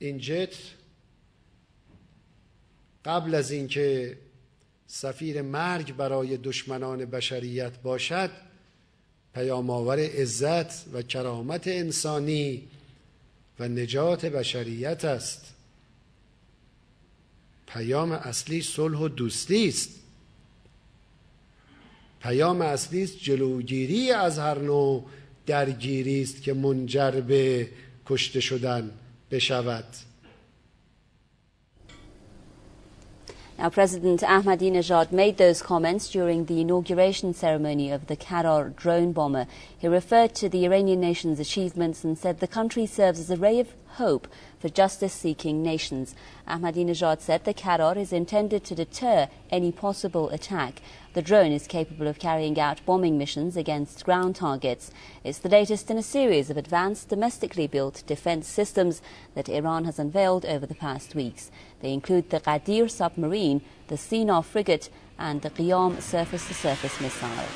این جت قبل از اینکه سفیر مرگ برای دشمنان بشریت باشد، پیام‌آور عزت و کرامت انسانی و نجات بشریت است. پیام اصلی صلح و دوستی است. پیام اصلی است جلوگیری از هر نوع درگیری است که منجر به کشته شدن بشود. Now, President Ahmadinejad made those comments during the inauguration ceremony of the Karar drone bomber. He referred to the Iranian nation's achievements and said the country serves as a ray of hope for justice-seeking nations. Ahmadinejad said the Karar is intended to deter any possible attack. The drone is capable of carrying out bombing missions against ground targets. It's the latest in a series of advanced domestically built defense systems that Iran has unveiled over the past weeks. They include the Ghadir submarine, the Sina frigate and the Qiyam surface-to-surface missile.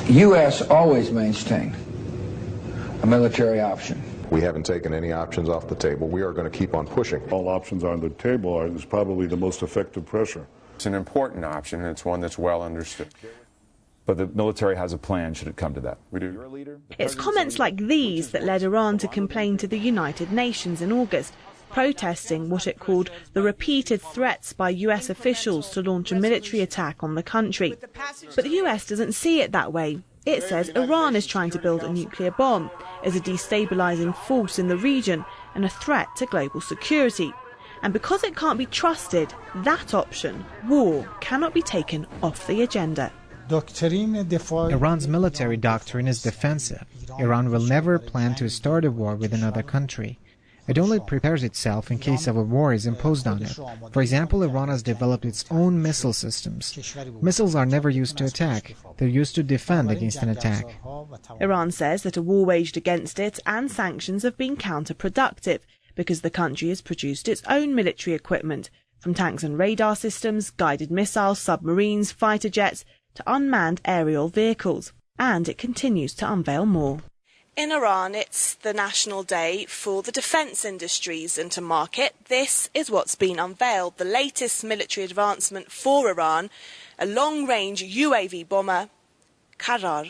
U.S. always maintained a military option. We haven't taken any options off the table. We are going to keep on pushing. All options on the table is probably the most effective pressure. It's an important option, and it's one that's well understood. But the military has a plan should it come to that. We do. It's comments like these that led Iran to complain to the United Nations in August, protesting what it called the repeated threats by US officials to launch a military attack on the country. But the US doesn't see it that way. It says Iran is trying to build a nuclear bomb, is a destabilising force in the region and a threat to global security. And because it can't be trusted, that option, war, cannot be taken off the agenda. Iran's military doctrine is defensive. Iran will never plan to start a war with another country. It only prepares itself in case of a war is imposed on it. For example, Iran has developed its own missile systems. Missiles are never used to attack. They're used to defend against an attack. Iran says that a war waged against it and sanctions have been counterproductive because the country has produced its own military equipment, from tanks and radar systems, guided missiles, submarines, fighter jets, to unmanned aerial vehicles. And it continues to unveil more. In Iran, it's the national day for the defence industries, and to mark it, this is what's been unveiled, the latest military advancement for Iran, a long-range UAV bomber, Karar.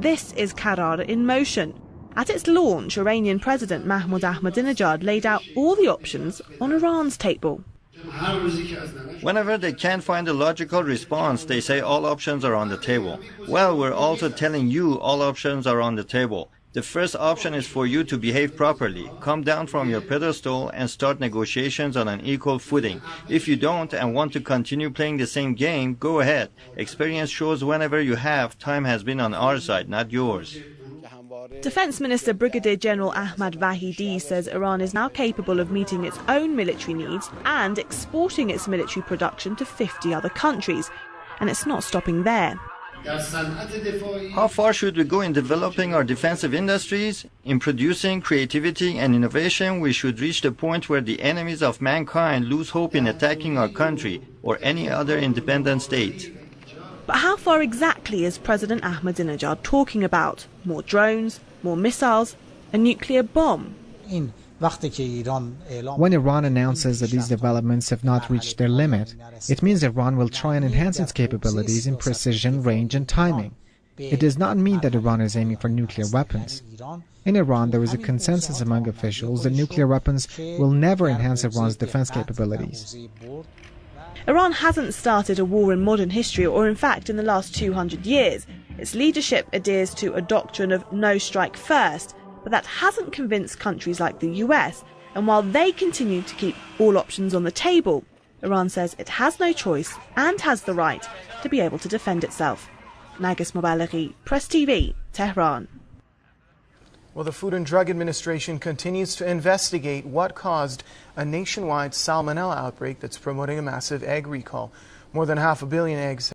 This is Karar in motion. At its launch, Iranian President Mahmoud Ahmadinejad laid out all the options on Iran's table. Whenever they can't find a logical response, they say all options are on the table. Well, we're also telling you all options are on the table. The first option is for you to behave properly. Come down from your pedestal and start negotiations on an equal footing. If you don't and want to continue playing the same game, go ahead. Experience shows whenever you have, time has been on our side, not yours. Defence Minister Brigadier General Ahmad Vahidi says Iran is now capable of meeting its own military needs and exporting its military production to 50 other countries. And it's not stopping there. How far should we go in developing our defensive industries? In producing creativity and innovation, we should reach the point where the enemies of mankind lose hope in attacking our country or any other independent state. But how far exactly is President Ahmadinejad talking about? More drones, more missiles, a nuclear bomb? When Iran announces that these developments have not reached their limit, it means Iran will try and enhance its capabilities in precision, range and timing. It does not mean that Iran is aiming for nuclear weapons. In Iran, there is a consensus among officials that nuclear weapons will never enhance Iran's defense capabilities. Iran hasn't started a war in modern history or in fact in the last 200 years. Its leadership adheres to a doctrine of no strike first, but that hasn't convinced countries like the US, and while they continue to keep all options on the table, Iran says it has no choice and has the right to be able to defend itself. Nagis Mobalaghi, Press TV, Tehran. Well, the Food and Drug Administration continues to investigate what caused a nationwide salmonella outbreak that's promoting a massive egg recall. More than 500 million eggs